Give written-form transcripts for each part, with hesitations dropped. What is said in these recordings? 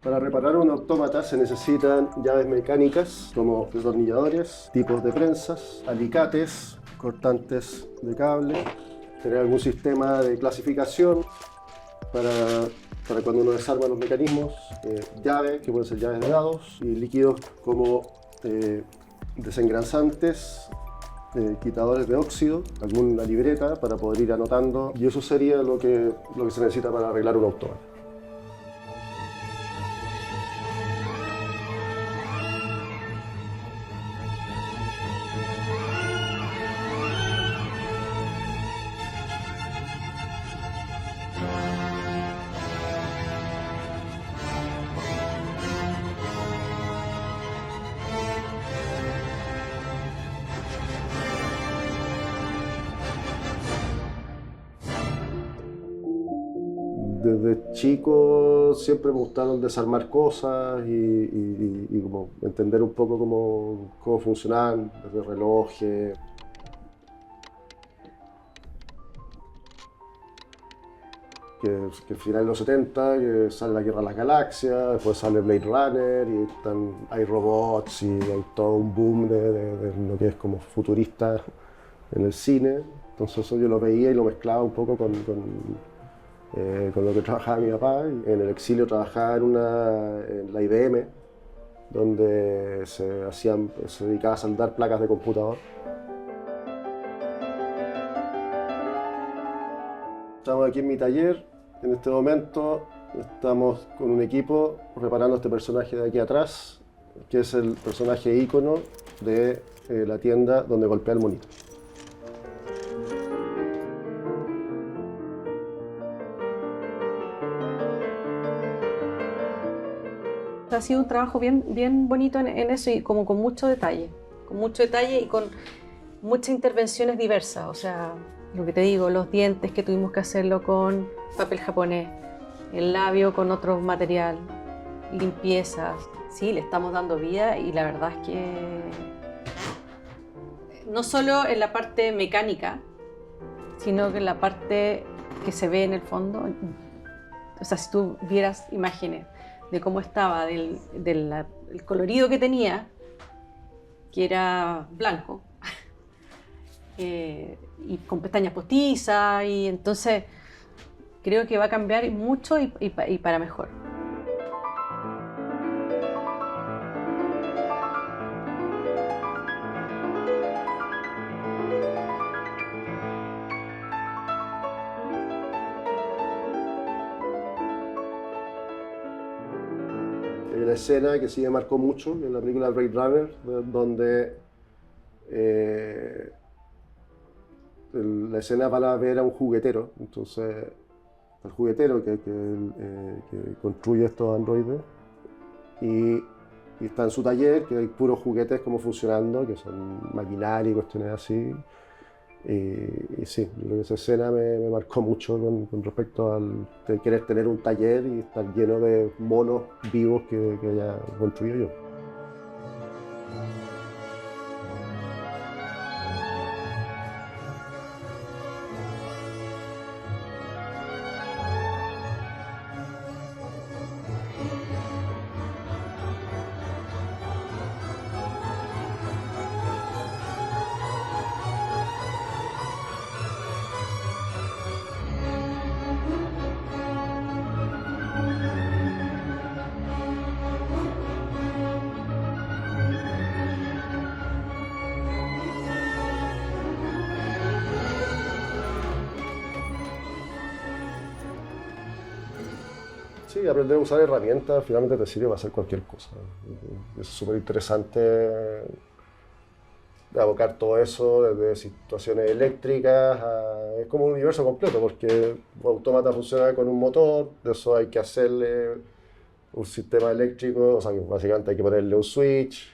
Para reparar un autómata se necesitan llaves mecánicas como destornilladores, tipos de prensas, alicates, cortantes de cable, tener algún sistema de clasificación para cuando uno desarma los mecanismos, llaves, que pueden ser llaves de dados, y líquidos como desengrasantes, quitadores de óxido, alguna libreta para poder ir anotando, y eso sería lo que se necesita para arreglar un autómata. Desde chico siempre me gustaron desarmar cosas y como entender un poco cómo funcionaban, desde relojes. Que al final de los 70, que sale la Guerra de las Galaxias, después sale Blade Runner y hay robots y hay todo un boom de lo que es como futurista en el cine. Entonces eso yo lo veía y lo mezclaba un poco con lo que trabajaba mi papá. En el exilio trabajaba en la IBM, donde se dedicaba a soldar placas de computador. Estamos aquí en mi taller, en este momento estamos con un equipo reparando este personaje de aquí atrás, que es el personaje ícono de la tienda donde golpea el monito. Ha sido un trabajo bien bonito en eso y como con mucho detalle y con muchas intervenciones diversas. O sea, lo que te digo, los dientes que tuvimos que hacerlo con papel japonés, el labio con otro material, limpiezas. Sí, le estamos dando vida y la verdad es que no solo en la parte mecánica, sino que en la parte que se ve en el fondo. O sea, si tú vieras imágenes de cómo estaba, el colorido que tenía, que era blanco, y con pestañas postizas, y entonces creo que va a cambiar mucho y para mejor. Hay una escena que sí me marcó mucho en la película Blade Runner, donde la escena va a ver a un juguetero. Entonces, el juguetero que construye estos androides y está en su taller, que hay puros juguetes como funcionando, que son maquinaria y cuestiones así. Y sí, yo creo que esa escena me marcó mucho con respecto de querer tener un taller y estar lleno de monos vivos que haya construido yo. Sí, aprender a usar herramientas finalmente te sirve para hacer cualquier cosa. Es súper interesante abocar todo eso desde situaciones eléctricas es como un universo completo, porque un autómata funciona con un motor, de eso hay que hacerle un sistema eléctrico, o sea, que básicamente hay que ponerle un switch,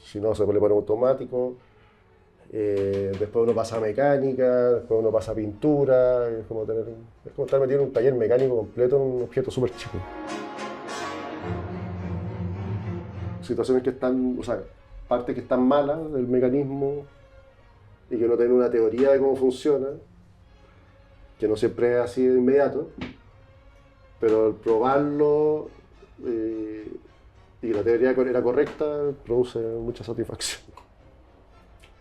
si no se le pone automático. Después uno pasa a mecánica, después uno pasa a pintura, es como estar metido en un taller mecánico completo en un objeto súper chico. Situaciones que están, o sea, partes que están malas del mecanismo y que no tienen una teoría de cómo funciona, que no siempre es así de inmediato, pero al probarlo y que la teoría era correcta, produce mucha satisfacción.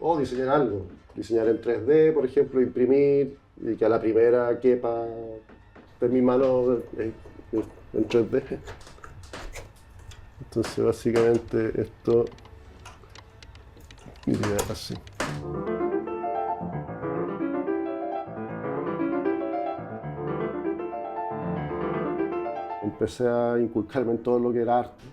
O diseñar algo, diseñar en 3D, por ejemplo, imprimir y que a la primera quepa de mi mano en 3D. Entonces básicamente esto iría así. Empecé a inculcarme en todo lo que era arte,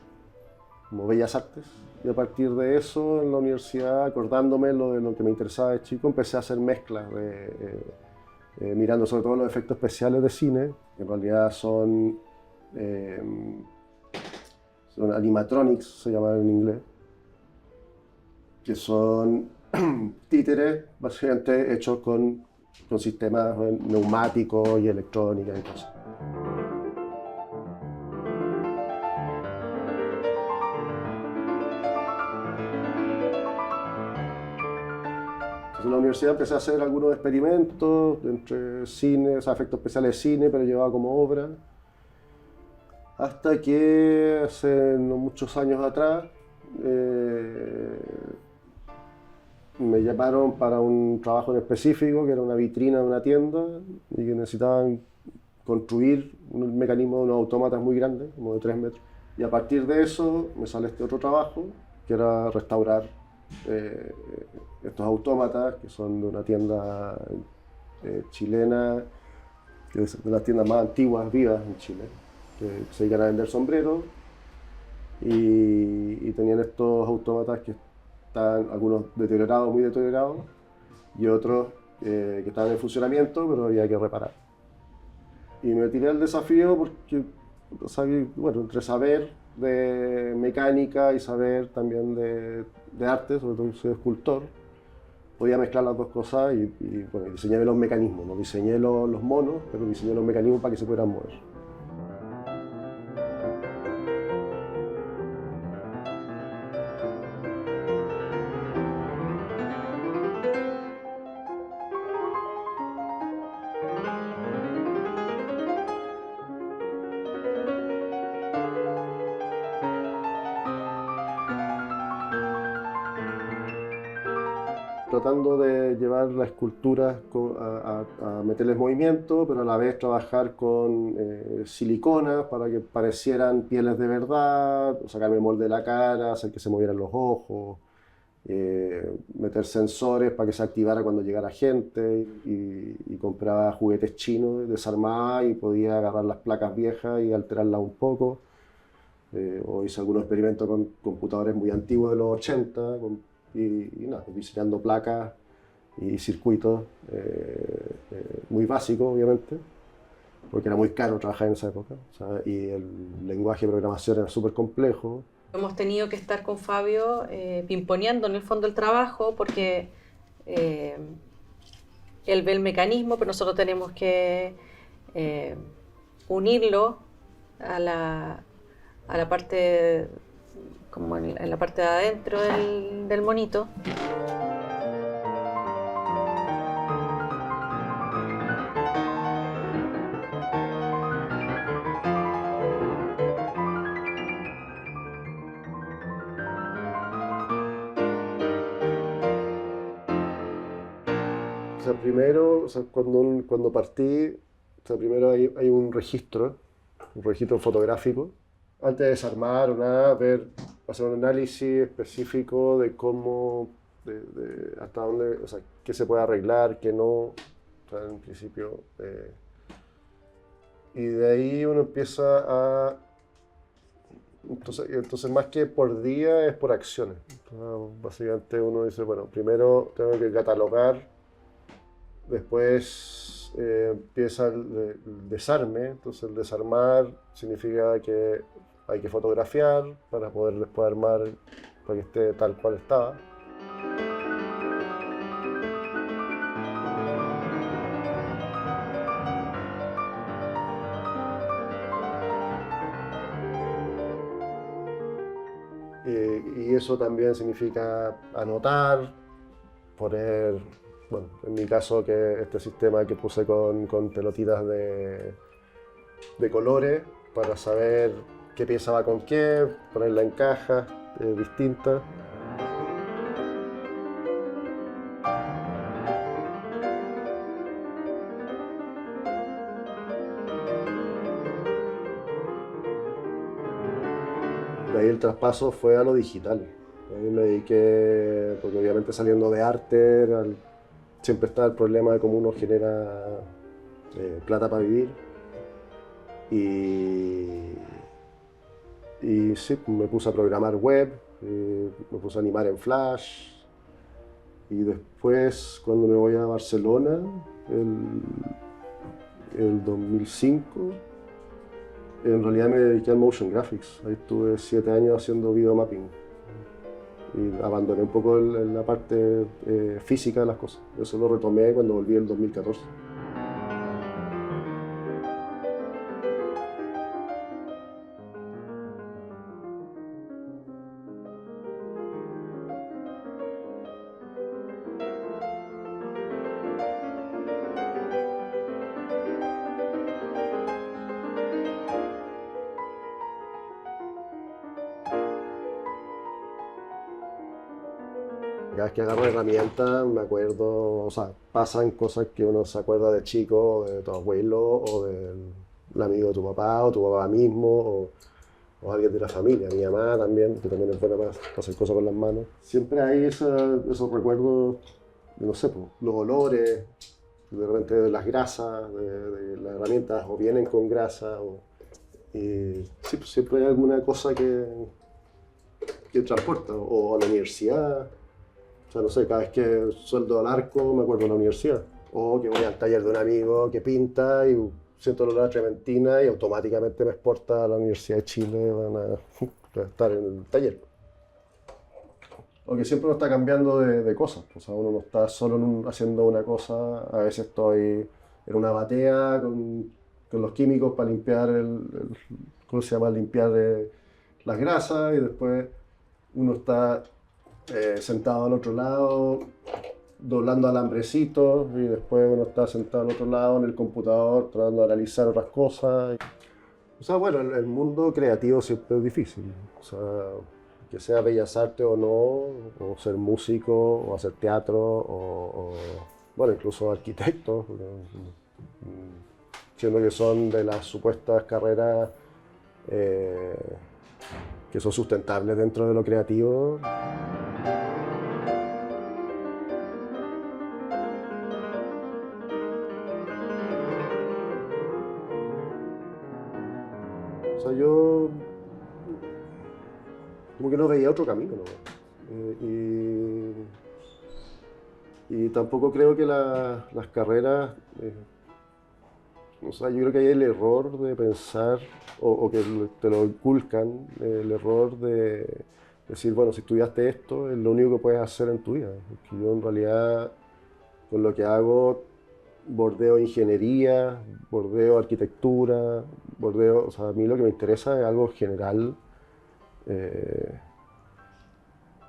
como bellas artes, y a partir de eso en la universidad, acordándome de lo que me interesaba de chico, empecé a hacer mezclas, mirando sobre todo los efectos especiales de cine, que en realidad eh, son animatronics, se llaman en inglés, que son títeres básicamente hechos con sistemas neumáticos y electrónica y cosas. Entonces, en la universidad empecé a hacer algunos experimentos entre cine, o sea, efectos especiales de cine, pero llevaba como obra. Hasta que hace no muchos años atrás me llamaron para un trabajo en específico, que era una vitrina de una tienda, y que necesitaban construir un mecanismo de unos autómatas muy grandes, como de 3 metros. Y a partir de eso me sale este otro trabajo, que era restaurar estos autómatas, que son de una tienda chilena, que es de las tiendas más antiguas vivas en Chile, que se dedican a vender sombreros, y tenían estos autómatas que están algunos deteriorados, muy deteriorados, y otros que estaban en funcionamiento, pero había que reparar. Y me tiré al desafío porque, bueno, entre saber de mecánica y saber también de arte, sobre todo que soy escultor, podía mezclar las dos cosas y bueno, diseñé los mecanismos, no diseñé los monos, pero diseñé los mecanismos para que se pudieran mover. Tratando de llevar la escultura a meterles movimiento, pero a la vez trabajar con siliconas para que parecieran pieles de verdad, sacarme el molde de la cara, hacer que se movieran los ojos, meter sensores para que se activara cuando llegara gente, y compraba juguetes chinos, desarmaba y podía agarrar las placas viejas y alterarlas un poco. O hice algunos experimentos con computadores muy antiguos de los 80, y nada, diseñando placas y circuitos muy básicos, obviamente, porque era muy caro trabajar en esa época, o sea, y el lenguaje de programación era súper complejo. Hemos tenido que estar con Fabio pimponeando en el fondo el trabajo porque él ve el mecanismo, pero nosotros tenemos que unirlo a la parte, como en la parte de adentro del monito. O sea, primero, o sea, cuando partí, o sea, primero hay un registro fotográfico. Antes de desarmar o nada, hacer un análisis específico de cómo, hasta dónde, o sea, qué se puede arreglar, qué no, o sea, en principio. Y de ahí uno empieza a Entonces más que por día es por acciones. Entonces, básicamente uno dice, bueno, primero tengo que catalogar, después empieza el desarme. Entonces el desarmar significa que hay que fotografiar para poder después armar para que esté tal cual estaba. Y eso también significa anotar, poner, bueno, en mi caso que este sistema que puse con pelotitas de colores para saber qué pieza va con qué, ponerla en cajas distintas. De ahí el traspaso fue a lo digital. Ahí me dediqué, porque obviamente saliendo de arte, siempre está el problema de cómo uno genera plata para vivir. Y, y sí, me puse a programar web, me puse a animar en Flash. Y después, cuando me voy a Barcelona, el 2005, en realidad me dediqué al motion graphics. Ahí estuve 7 años haciendo video mapping. Y abandoné un poco la parte física de las cosas. Eso lo retomé cuando volví en 2014. Cada vez que agarro herramientas me acuerdo, o sea, pasan cosas que uno se acuerda de chico, o de tu abuelo, o del amigo de tu papá, o tu papá mismo, o alguien de la familia, mi mamá también, que también es buena para hacer cosas con las manos. Siempre hay esos recuerdos, no sé, pues, los olores, de repente de las grasas, de las herramientas, o vienen con grasa, y sí, pues, siempre hay alguna cosa que transporta, o a la universidad. O sea, no sé, cada vez que sueldo al arco me acuerdo de la universidad. O que voy al taller de un amigo que pinta y siento el olor a trementina y automáticamente me exporta a la Universidad de Chile para estar en el taller. O que siempre uno está cambiando de cosas. O sea, uno no está solo haciendo una cosa. A veces estoy en una batea con los químicos para limpiar ¿cómo se llama? Limpiar las grasas, y después uno está sentado al otro lado, doblando alambrecitos, y después uno está sentado al otro lado en el computador tratando de analizar otras cosas. O sea, bueno, el mundo creativo siempre es difícil. O sea, que sea bellas artes o no, o ser músico, o hacer teatro, bueno, incluso arquitectos, siendo que son de las supuestas carreras que son sustentables dentro de lo creativo. O sea, yo como que no veía otro camino, ¿no? Y tampoco creo que las carreras, o sea, yo creo que hay el error de pensar, o que te lo inculcan, el error de decir, bueno, si estudiaste esto, es lo único que puedes hacer en tu vida. Porque yo en realidad, con lo que hago, bordeo ingeniería, bordeo arquitectura, bordeo, o sea, a mí lo que me interesa es algo general, eh,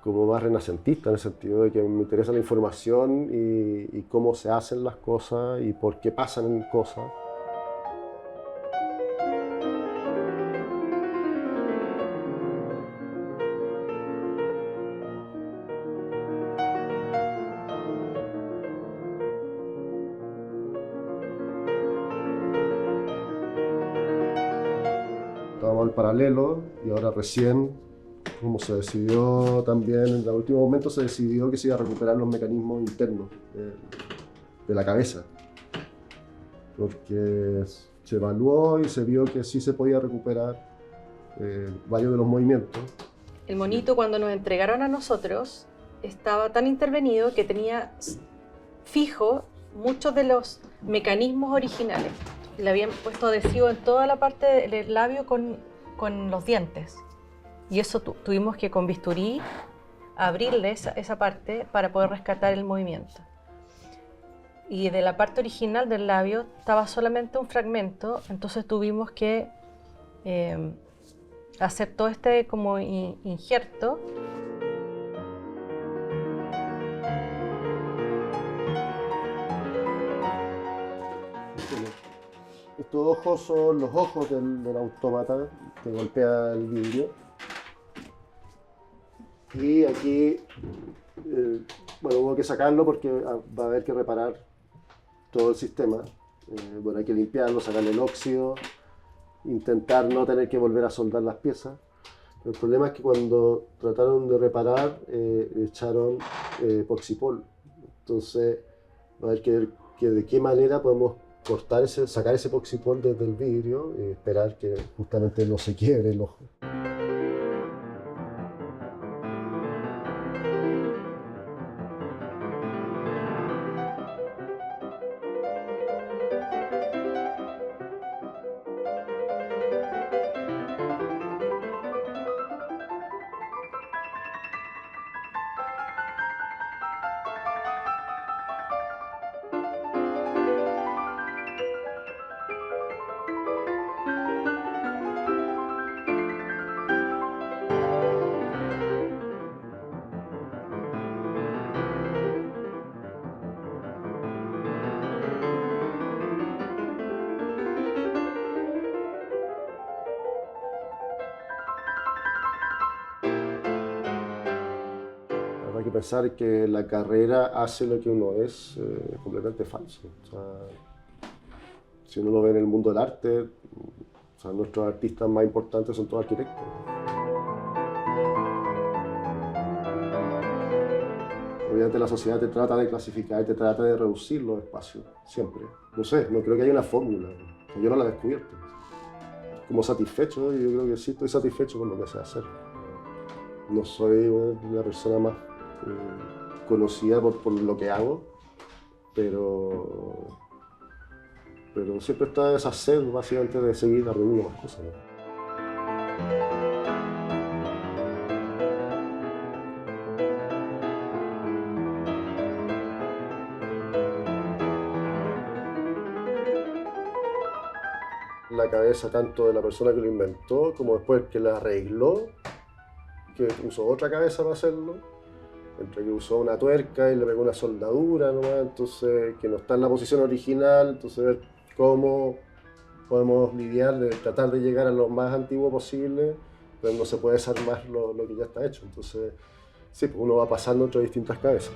como más renacentista, en el sentido de que me interesa la información y cómo se hacen las cosas y por qué pasan cosas. Estábamos al paralelo y ahora recién, como se decidió también, en el último momento se decidió que se iba a recuperar los mecanismos internos de la cabeza, porque se evaluó y se vio que sí se podía recuperar varios de los movimientos. El monito, cuando nos entregaron a nosotros, estaba tan intervenido que tenía fijo muchos de los mecanismos originales. Le habían puesto adhesivo en toda la parte del labio con los dientes. Y eso tuvimos que con bisturí abrirle esa parte para poder rescatar el movimiento. Y de la parte original del labio estaba solamente un fragmento, entonces tuvimos que hacer todo este como injerto. Estos ojos son los ojos del autómata que golpea el vidrio. Y aquí, bueno, hubo que sacarlo porque va a haber que reparar todo el sistema. Bueno, hay que limpiarlo, sacarle el óxido, intentar no tener que volver a soldar las piezas. El problema es que cuando trataron de reparar, echaron epoxipol. Entonces, va a haber que ver de qué manera podemos sacar ese epoxipol desde el vidrio y esperar que justamente no se quiebre el ojo. Hay que pensar que la carrera hace lo que uno es completamente falso. O sea, si uno lo ve en el mundo del arte, o sea, nuestros artistas más importantes son todos arquitectos. Obviamente la sociedad te trata de clasificar y te trata de reducir los espacios, siempre. No sé, no creo que haya una fórmula, yo no la he descubierto. Como satisfecho, yo creo que sí estoy satisfecho con lo que sé hacer. No soy una persona más conocida por lo que hago, pero siempre está esa sed básicamente de seguir aprendiendo más cosas, ¿no? La cabeza tanto de la persona que lo inventó como después que la arregló, que usó otra cabeza para hacerlo, entre que usó una tuerca y le pegó una soldadura nomás, entonces que no está en la posición original, entonces ver cómo podemos lidiar, de tratar de llegar a lo más antiguo posible, pero no se puede desarmar lo que ya está hecho, entonces sí, pues uno va pasando entre distintas cabezas.